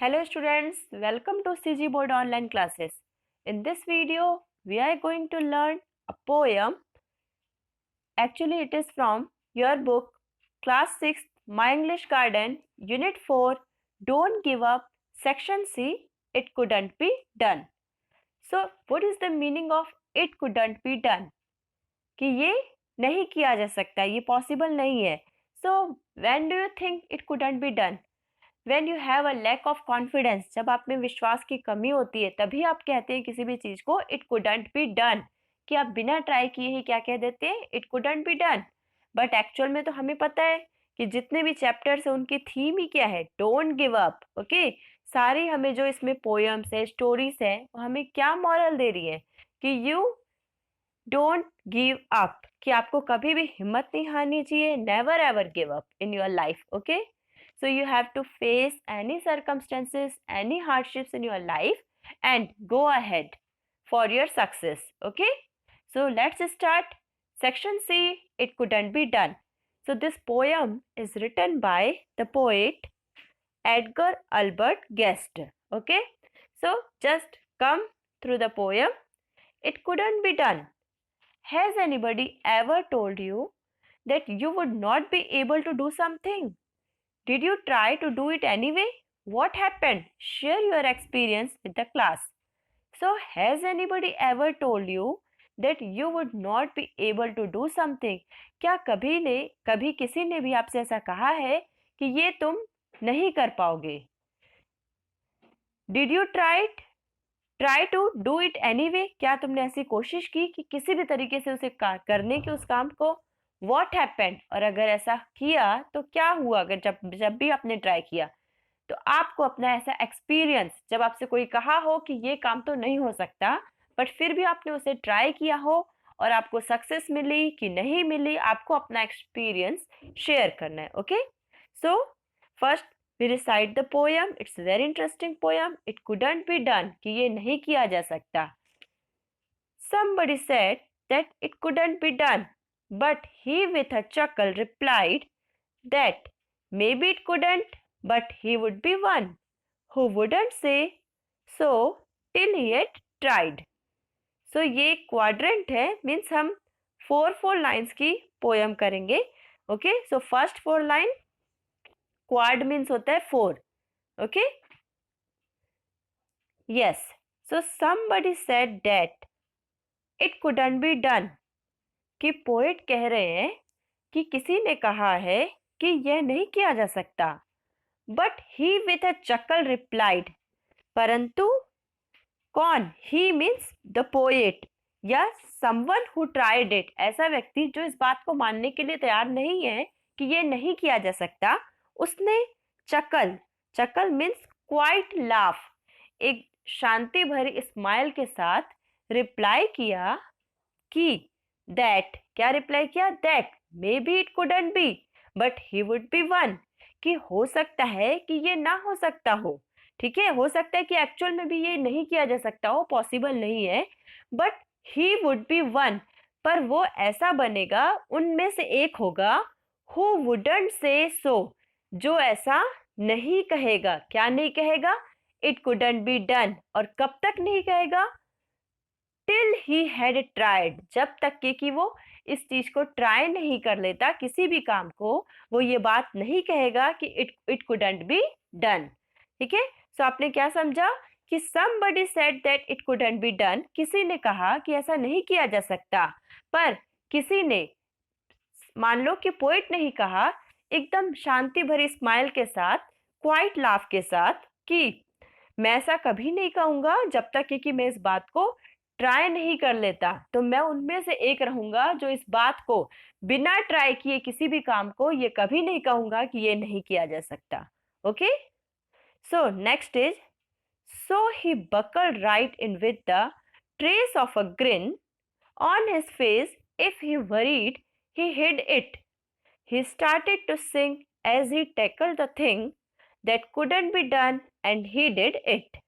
Hello students, welcome to CG Board online classes. In this video, we are going to learn a poem. Actually, it is from your book Class 6 My English Garden Unit 4 Don't Give Up Section C It Couldn't Be Done. So, what is the meaning of it couldn't be done? कि ये नहीं किया जा सकता, ये possible नहीं है. So, when do you think it couldn't be done? When you have a lack of confidence, जब आप में विश्वास की कमी होती है तभी आप कहते हैं किसी भी चीज को it couldn't be done, कि आप बिना ट्राई किए ही क्या कह देते हैं it couldn't be done. But actual में तो हमें पता है कि जितने भी चैप्टर्स है उनकी थीम ही क्या है, डोंट गिव अप. ओके, सारी हमें जो इसमें पोएम्स है, स्टोरीज है, वो हमें क्या मॉरल दे रही है कि यू डोंट गिव अप, कि आपको कभी भी हिम्मत नहीं हारनी चाहिए. Never ever give up in your life. Okay, so you have to face any circumstances, any hardships in your life and go ahead for your success. Okay, so let's start. Section C, it couldn't be done. So this poem is written by the poet Edgar Albert Guest. Okay, so just come through the poem. It couldn't be done. Has anybody ever told you that you would not be able to do something? Did you try to do it anyway? What happened? Share your experience with the class. So, has anybody ever told you that you would not be able to do something? क्या कभी किसी ने भी आपसे ऐसा कहा है कि ये तुम नहीं कर पाओगे? Did you try to do it anyway? क्या तुमने ऐसी कोशिश की कि किसी भी तरीके से उसे करने की उस काम को? What happened? और अगर ऐसा किया तो क्या हुआ? अगर जब भी आपने ट्राई किया तो आपको अपना ऐसा एक्सपीरियंस, जब आपसे कोई कहा हो कि ये काम तो नहीं हो सकता बट फिर भी आपने उसे ट्राई किया हो और आपको सक्सेस मिली कि नहीं मिली, आपको अपना एक्सपीरियंस शेयर करना है. Okay, so first we recite the poem. It's very interesting poem. It couldn't be done, कि ये नहीं किया जा सकता. Somebody said that it couldn't be done, but he with a chuckle replied that maybe it couldn't, but he would be one who wouldn't say so till he had tried. So ये quadrant है, means हम four lines की poem करेंगे. Okay, so first 4 line, quad means होता है 4. Okay, yes. So somebody said that it couldn't be done, कि poet कह रहे हैं कि किसी ने कहा है कि यह नहीं किया जा सकता. But he with a chuckle replied, परंतु कौन? ही मीन्स द पोएट या समवन हु ट्राइड इट, ऐसा व्यक्ति जो इस बात को मानने के लिए तैयार नहीं है कि ये नहीं किया जा सकता, उसने चकल मीन्स क्वाइट लाफ, एक शांति भरी स्माइल के साथ रिप्लाई किया कि दैट, क्या रिप्लाई किया? That may be it couldn't B but he would be one, कि हो सकता है कि ये ना हो सकता हो. ठीक है, हो सकता है कि एक्चुअल में भी ये नहीं किया जा सकता हो, पॉसिबल नहीं है, but he would be one, पर वो ऐसा बनेगा, उनमें से एक होगा, हु वुडंट से सो, जो ऐसा नहीं कहेगा. क्या नहीं कहेगा? It couldn't be done. और कब तक नहीं कहेगा? टिल ही हैड ट्राइड, जब तक कि वो इस चीज को ट्राई नहीं कर लेता, किसी भी काम को, वो ये बात नहीं कहेगा कि इट कुडंट बी डन. ठीक है, सो आपने क्या समझा कि somebody said that it couldn't be done, किसी ने कहा कि ऐसा नहीं किया जा सकता, पर किसी ने, मान लो कि पोएट ने ही कहा एकदम शांति भरी स्माइल के साथ, क्वाइट लाफ के साथ, कि मैं ऐसा कभी नहीं कहूंगा जब तक कि मैं इस बात को ट्राई नहीं कर लेता. तो मैं उनमें से एक रहूंगा जो इस बात को बिना ट्राई किए किसी भी काम को ये कभी नहीं कहूंगा कि ये नहीं किया जा सकता. Okay, so next is, so he buckled right in with the trace of a grin on his face. If he worried, he hid it. He started to sing as he tackled the thing that couldn't be done, and he did it.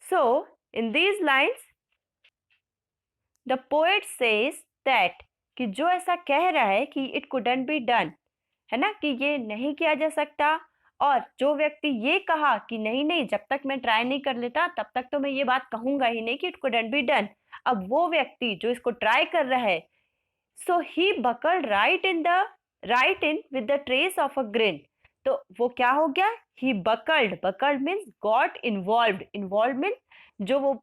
So, in these lines, the poet says that, कि जो ऐसा कह रहा है कि it couldn't be done, है ना, कि ये नहीं किया जा सकता, और जो व्यक्ति ये कहा कि नहीं नहीं, जब तक मैं ट्राई नहीं कर लेता तब तक तो मैं ये बात कहूंगा ही नहीं कि इट कुडंट बी डन, अब वो व्यक्ति जो इसको ट्राई कर रहा है, so he buckled right in with the trace of a grin, तो वो क्या हो गया, he buckled means got involved, involve mean जो वो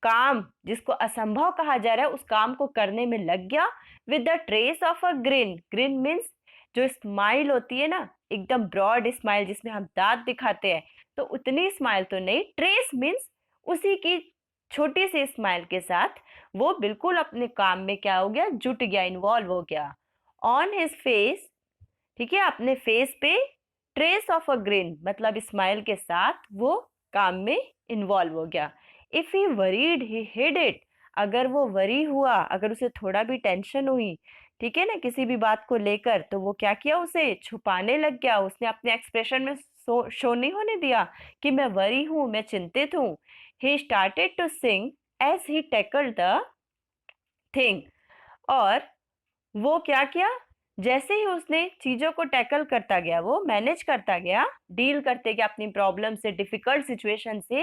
काम जिसको असंभव कहा जा रहा है उस काम को करने में लग गया, with the trace of a green, green means जो स्माइल होती है ना, एकदम ब्रॉड स्माइल जिसमें हम दांत दिखाते हैं, तो उतनी स्माइल तो नहीं, ट्रेस मीन्स उसी की छोटी सी स्माइल के साथ वो बिल्कुल अपने काम में क्या हो गया, जुट गया, इन्वॉल्व हो गया। ऑन हिज फेस, ठीक है, अपने फेस पे ट्रेस ऑफ अ ग्रिन मतलब स्माइल के साथ वो काम में इन्वॉल्व हो गया। If he worried he hide it, अगर वो वरी हुआ, अगर उसे थोड़ा भी टेंशन हुई, ठीक है ना, किसी भी बात को लेकर, तो वो क्या किया, उसे छुपाने लग गया, उसने अपने एक्सप्रेशन में शो नहीं होने दिया कि मैं वरी हूं, मैं चिंतित हूं। He started to sing as he tackled the thing, और वो क्या किया, जैसे ही उसने चीजों को टैकल करता गया, वो मैनेज करता गया, डील करते गया अपनी प्रॉब्लम से, डिफिकल्ट सिचुएशन से,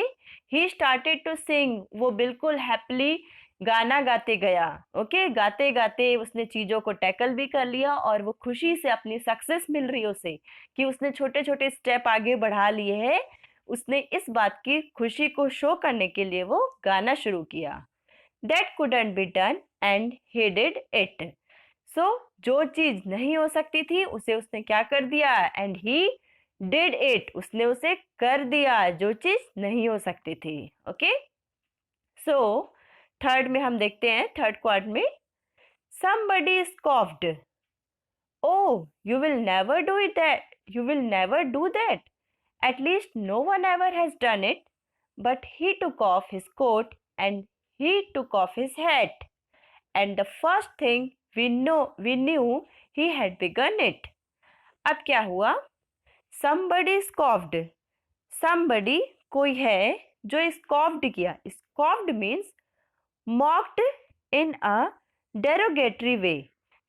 ही स्टार्टेड टू सिंग, वो बिल्कुल हैप्पीली गाना गाते गया। ओके, गाते गाते उसने चीजों को टैकल भी कर लिया और वो खुशी से अपनी सक्सेस मिल रही है उसे कि उसने छोटे छोटे स्टेप आगे बढ़ा लिए हैं, उसने इस बात की खुशी को शो करने के लिए वो गाना शुरू किया। That couldn't be done and he did it, so जो चीज नहीं हो सकती थी उसे उसने क्या कर दिया, एंड ही डिड इट, उसने उसे कर दिया जो चीज नहीं हो सकती थी। ओके, सो थर्ड में हम देखते हैं, थर्ड क्वार्ट में, somebody scoffed, oh you will never do it, that you will never do that, at least no one ever has done it, but he took off his coat and he took off his hat, and the first thing we knew he had begun it. अब क्या हुआ, somebody scoffed, somebody कोई है जो scoffed किया, scoffed means mocked in a derogatory way,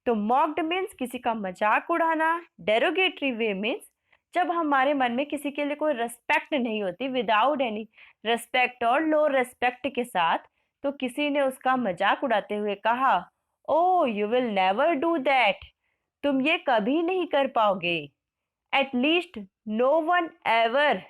तो mocked means किसी का मजाक उड़ाना, derogatory way means जब हमारे मन में किसी के लिए कोई रेस्पेक्ट नहीं होती, विदाउट एनी रेस्पेक्ट और लो रेस्पेक्ट के साथ, तो किसी ने उसका मजाक उड़ाते हुए कहा, oh you will never do that, तुम ये कभी नहीं कर पाओगे, at least no one ever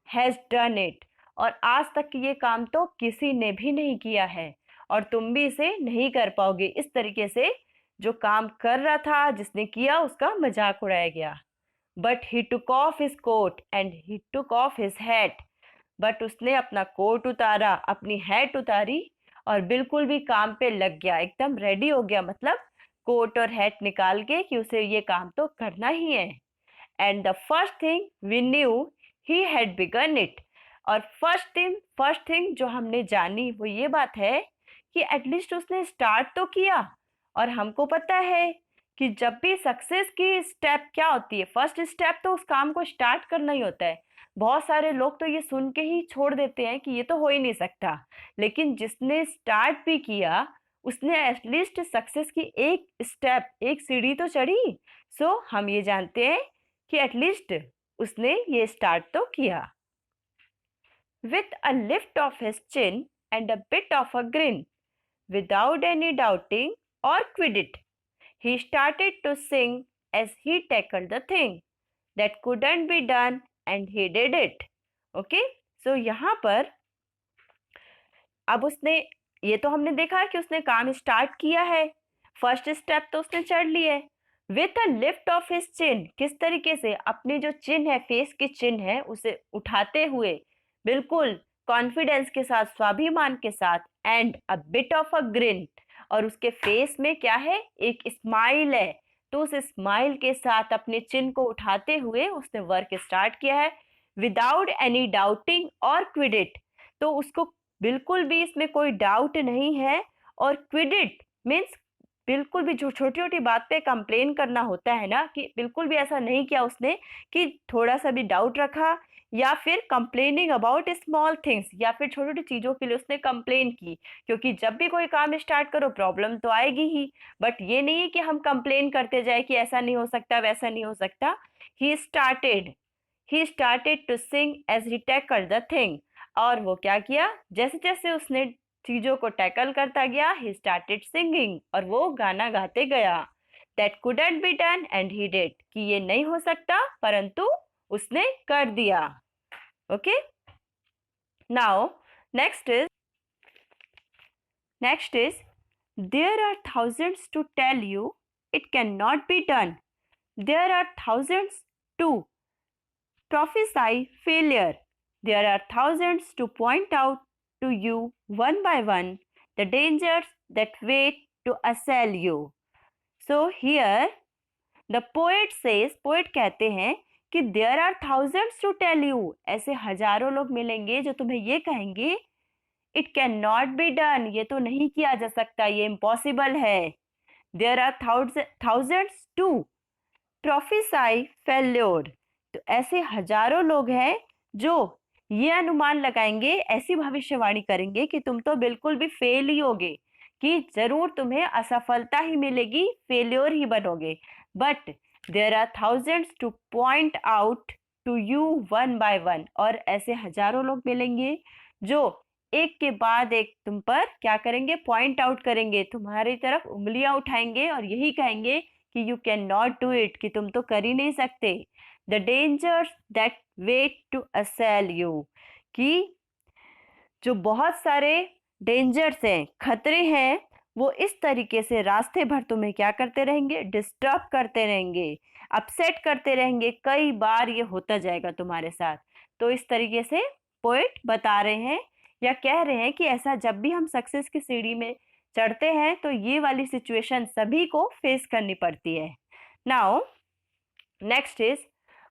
has done it, और आज तक ये काम तो किसी ने भी नहीं किया है और तुम भी इसे नहीं कर पाओगे। इस तरीके से जो काम कर रहा था, जिसने किया, उसका मजाक उड़ाया गया। But he took off his coat and he took off his hat, but उसने अपना कोट उतारा, अपनी हैट उतारी और बिल्कुल भी काम पे लग गया, एकदम रेडी हो गया, मतलब कोट और हैट निकाल के कि उसे ये काम तो करना ही है। And the first thing we knew he had begun it, और फर्स्ट थिंग जो हमने जानी वो ये बात है कि एटलीस्ट उसने स्टार्ट तो किया। और हमको पता है कि जब भी सक्सेस की स्टेप क्या होती है, फर्स्ट स्टेप तो उस काम को स्टार्ट करना ही होता है। बहुत सारे लोग तो ये सुन के ही छोड़ देते हैं कि ये तो हो ही नहीं सकता, लेकिन जिसने स्टार्ट भी किया उसने एटलीस्ट सक्सेस की एक स्टेप, एक सीढ़ी तो चढ़ी। सो हम ये जानते हैं कि एटलीस्ट उसने ये स्टार्ट तो किया। With a lift of his chin and a bit of a grin, without any doubting or quiddit, he started to sing as he tackled the thing that couldn't be done and he did it. Okay? So यहाँ पर अब उसने, ये तो हमने देखा कि उसने काम स्टार्ट किया है, फर्स्ट स्टेप तो उसने चढ़ लिया है। With a lift of his chin, किस तरीके से, अपनी जो चिन है, फेस की चिन है, उसे उठाते हुए बिल्कुल कॉन्फिडेंस के साथ, स्वाभिमान के साथ, and a bit of a green, और उसके फेस में क्या है, एक स्माइल है, तो उस स्माइल के साथ अपने चिन को उठाते हुए उसने वर्क स्टार्ट किया है। विदाउट एनी डाउटिंग और क्विडिट, तो उसको बिल्कुल भी इसमें कोई डाउट नहीं है, और क्विडिट मीन्स बिल्कुल भी जो छोटी छोटी बात पे कंप्लेन करना होता है ना, कि बिल्कुल भी ऐसा नहीं किया उसने कि थोड़ा सा भी डाउट रखा, या फिर कंप्लेनिंग अबाउट स्मॉल थिंग्स, या फिर छोटी छोटी चीजों के लिए उसने कंप्लेन की, क्योंकि जब भी कोई काम स्टार्ट करो प्रॉब्लम तो आएगी ही, बट ये नहीं है कि हम कंप्लेन करते जाए कि ऐसा नहीं हो सकता, वैसा नहीं हो सकता। He started, he started to sing as he tackled the thing. और वो क्या किया, जैसे जैसे उसने चीजों को टैकल करता गया, he started singing, और वो गाना गाते गया. That couldn't be done and he did. कि ये नहीं हो सकता परंतु उसने कर दिया. Okay? Now next is there are thousands to tell you it cannot be done. There are thousands to prophesy failure. There are thousands to point out to you one by one the dangers that wait to assail you. So here the poet says, poet कहते हैं कि there are thousands to tell you, ऐसे हजारों लोग मिलेंगे जो तुम्हें ये कहेंगे it cannot be done, ये तो नहीं किया जा सकता, ये impossible है. There are thousands to prophesy failure, तो ऐसे हजारों लोग हैं जो ये अनुमान लगाएंगे, ऐसी भविष्यवाणी करेंगे कि तुम तो बिल्कुल भी फेल ही होगे, कि जरूर तुम्हें असफलता ही मिलेगी, फेल्योर ही बनोगे. But there are thousands to point out to you one by one, और ऐसे हजारों लोग मिलेंगे जो एक के बाद एक तुम पर क्या करेंगे, पॉइंट आउट करेंगे, तुम्हारी तरफ उंगलियां उठाएंगे और यही कहेंगे कि यू कैन नॉट डू इट, कि तुम तो कर ही नहीं सकते. The dangers that wait to assail you, कि जो बहुत सारे डेंजर्स हैं, खतरे हैं, वो इस तरीके से रास्ते भर तुम्हें क्या करते रहेंगे, डिस्टर्ब करते रहेंगे, अपसेट करते रहेंगे, कई बार ये होता जाएगा तुम्हारे साथ. तो इस तरीके से पोएट बता रहे हैं या कह रहे हैं कि ऐसा जब भी हम सक्सेस की सीढ़ी में चढ़ते हैं तो ये वाली सिचुएशन सभी को फेस करनी पड़ती है. Now next is,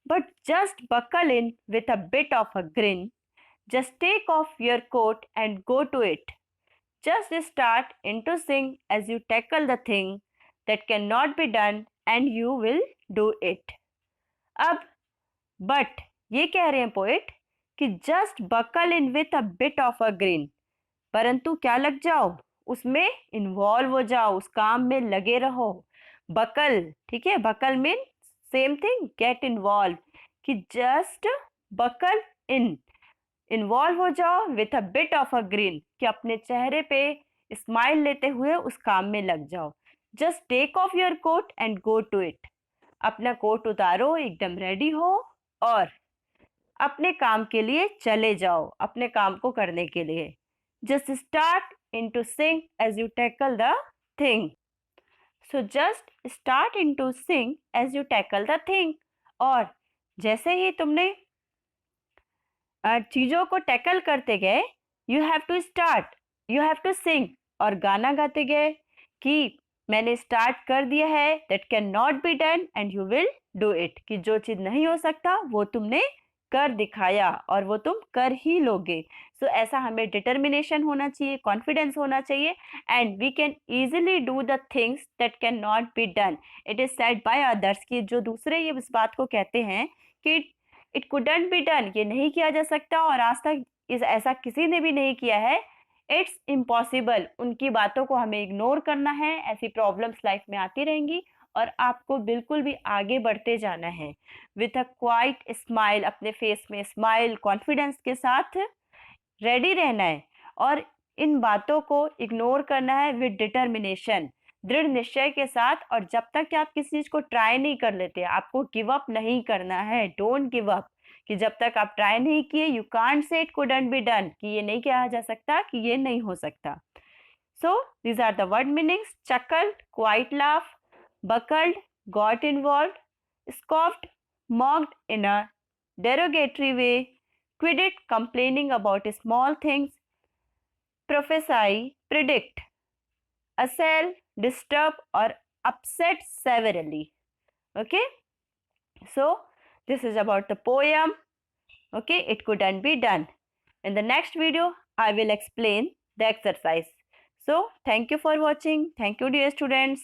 but just buckle in with a bit of a grin, just take off your coat and go to it. Just start into sing as you tackle the thing that cannot be done and you will do it. अब but ये कह रहे हैं poet कि just buckle in with a bit of a grin, परंतु क्या लग जाओ, उसमें इन्वॉल्व हो जाओ, उस काम में लगे रहो. बकल, ठीक है, buckle mean same thing, get involve, कि जस्ट बकल इन, इन्वॉल्व हो जाओ with a bit of a grin, कि अपने चेहरे पे स्माइल लेते हुए उस काम में लग जाओ. Just take off your coat and go to it, अपना कोट उतारो, एकदम रेडी हो और अपने काम के लिए चले जाओ, अपने काम को करने के लिए. Just start in to sing as you tackle the thing. So just start in to sing as you tackle the thing, और जैसे ही तुमने चीजों को टैकल करते गए, you have to start, you have to sing, और गाना गाते गए कि मैंने स्टार्ट कर दिया है, that can not be done and you will do इट, कि जो चीज नहीं हो सकता वो तुमने कर दिखाया और वो तुम कर ही लोगे. सो ऐसा हमें डिटर्मिनेशन होना चाहिए, कॉन्फिडेंस होना चाहिए, and we can easily do the things that can not be done. It is said by others, कि जो दूसरे ये इस बात को कहते हैं कि इट कुडंट बी डन, ये नहीं किया जा सकता और आज तक ऐसा किसी ने भी नहीं किया है, इट्स इम्पॉसिबल, उनकी बातों को हमें इग्नोर करना है. ऐसी प्रॉब्लम्स लाइफ में आती रहेंगी और आपको बिल्कुल भी आगे बढ़ते जाना है विथ अ क्वाइट स्माइल, अपने फेस में स्माइल, कॉन्फिडेंस के साथ रेडी रहना है और इन बातों को इग्नोर करना है विद डिटर्मिनेशन, दृढ़ निश्चय के साथ. और जब तक कि आप किसी चीज को ट्राई नहीं कर लेते, आपको गिव अप नहीं करना है, डोंट गिव अप, कि जब तक आप ट्राई नहीं किए, you can't say it couldn't be done, कि ये नहीं कहा जा सकता कि ये नहीं हो सकता. So these are the word meanings: chuckled, quite laugh, buckled, got involved, scoffed, mocked in a derogatory way, quitted, complaining about small things, prophesy, predict, assail, disturb or upset severely. Okay, so this is about the poem. Okay, it couldn't be done. In the next video I will explain the exercise. So thank you for watching. Thank you dear students.